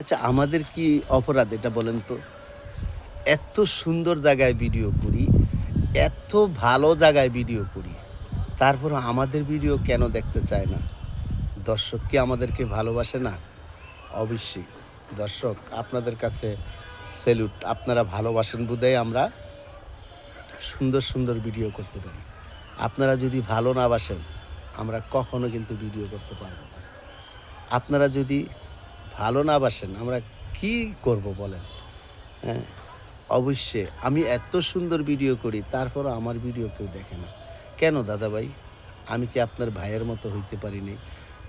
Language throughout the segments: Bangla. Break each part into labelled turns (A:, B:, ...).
A: আচ্ছা, আমাদের কি অপরাধ এটা বলেন তো? এত সুন্দর জায়গায় ভিডিও করি, এত ভালো জায়গায় ভিডিও করি। তারপরও আমাদের ভিডিও কেন দেখতে চায় না? দর্শক কি আমাদেরকে ভালোবাসে না? অবশ্যই। দর্শক আপনাদের কাছে সেলুট। আপনারা ভালোবাসেন বিধায় আমরা সুন্দর, সুন্দর ভিডিও করতে পারি। আপনারা যদি ভালো না বাসেন, আমরা কখনো কিন্তু ভিডিও করতে পারব না। আপনারা যদি ভালো না বাসেন, আমরা কি করব বলেন? হ্যাঁ? অবশ্যই আমি এত সুন্দর ভিডিও করি, তারপরও আমার ভিডিও কেউ দেখে না। কেন দাদাভাই? আমি কি আপনার ভাইয়ের মতো হইতে পারিনি?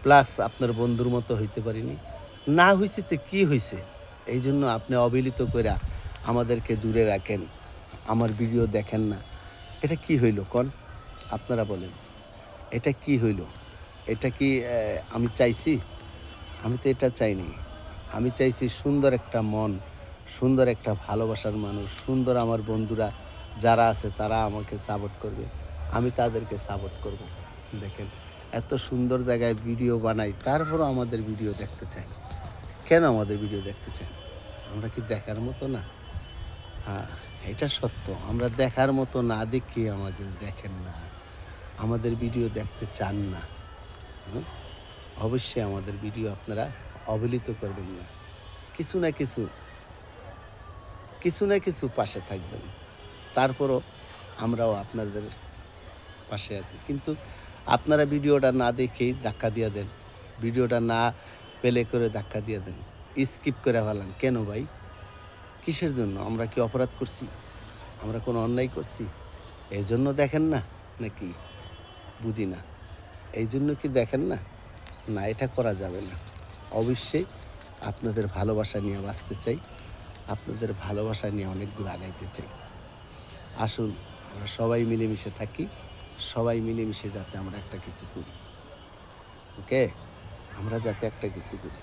A: প্লাস আপনার বন্ধুর মতো হইতে পারিনি? না হইছে তো কি হইছে? এইজন্য আপনি অবহেলিত কইরা আমাদেরকে দূরে রাখেন। আমার ভিডিও দেখেন না। এটা কি হইল কন? আপনারা বলেন। এটা কি হইল? এটা কি আমি চাইছি? আমি তো এটা চাইনি। আমি চাইছি সুন্দর একটা মন, সুন্দর একটা ভালোবাসার মানুষ, সুন্দর আমার বন্ধুরা যারা আছে তারা আমাকে সাপোর্ট করবে। আমি তাদেরকে সাপোর্ট করব। দেখেন, এত সুন্দর জায়গায় ভিডিও বানাই, তারপরও আমাদের ভিডিও দেখতে চায় না। কেন আমাদের ভিডিও দেখতে চায় না? আমরা কি দেখার মতো না? হ্যাঁ, এটা সত্য। আমরা দেখার মতো না দেখি আমাদের দেখেন না। আমাদের ভিডিও দেখতে চান না। হুম? অবশ্যই আমাদের ভিডিও আপনারা অবহেলিত করবেন না। কিছু না কিছু, কিছু না কিছু পাশে থাকবেন। তারপরও আমরাও আপনাদের পাশে আছি। কিন্তু আপনারা ভিডিওটা না দেখেই ধাক্কা দিয়ে দেন। ভিডিওটা না প্লে করে ধাক্কা দিয়ে দেন। স্কিপ করে ফেলান। কেন ভাই? কিসের জন্য? আমরা কি অপরাধ করছি? আমরা কোনো অন্যায় করছি? এজন্য দেখেন না? নাকি? বুঝি না। এইজন্য কি দেখেন না? না, এটা করা যাবে না। অবশ্যই আপনাদের ভালোবাসা নিয়ে বাঁচতে চাই। আপনাদের ভালোবাসা নিয়ে অনেক দূর আগাইতে চাই। আসুন আমরা সবাই মিলেমিশে থাকি। সবাই মিলেমিশে যাতে আমরা একটা কিছু করি। ওকে? আমরা যাতে একটা কিছু করি।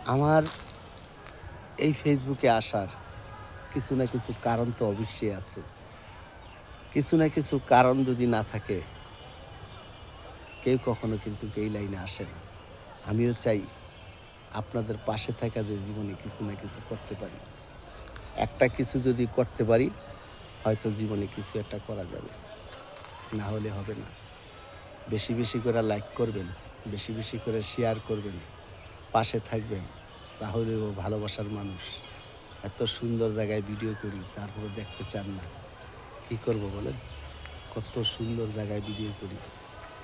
A: আমার এই ফেসবুকে আসার কিছু না কিছু কারণ তো অবশ্যই আছে। কিছু না কিছু কারণ যদি না থাকে, কেউ কখনো কিন্তু এই লাইনে আসে না। আমিও চাই আপনাদের পাশে থাকা যে জীবনে কিছু না কিছু করতে পারি। একটা কিছু যদি করতে পারি, হয়তো জীবনে কিছু একটা করা যাবে। না হলে হবে না। বেশি বেশি করে লাইক করবেন, বেশি বেশি করে শেয়ার করবেন, পাশে থাকবেন। তাহলেও ভালোবাসার মানুষ। এত সুন্দর জায়গায় ভিডিও করি, তারপরে দেখতে চান না। কি করব বলেন? কত সুন্দর জায়গায় ভিডিও করি।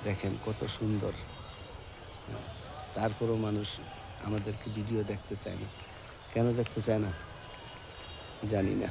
A: দেখেন কত সুন্দর। তারপরেও মানুষ আমাদেরকে ভিডিও দেখতে চায় না। কেন দেখতে চায় না? জানি না।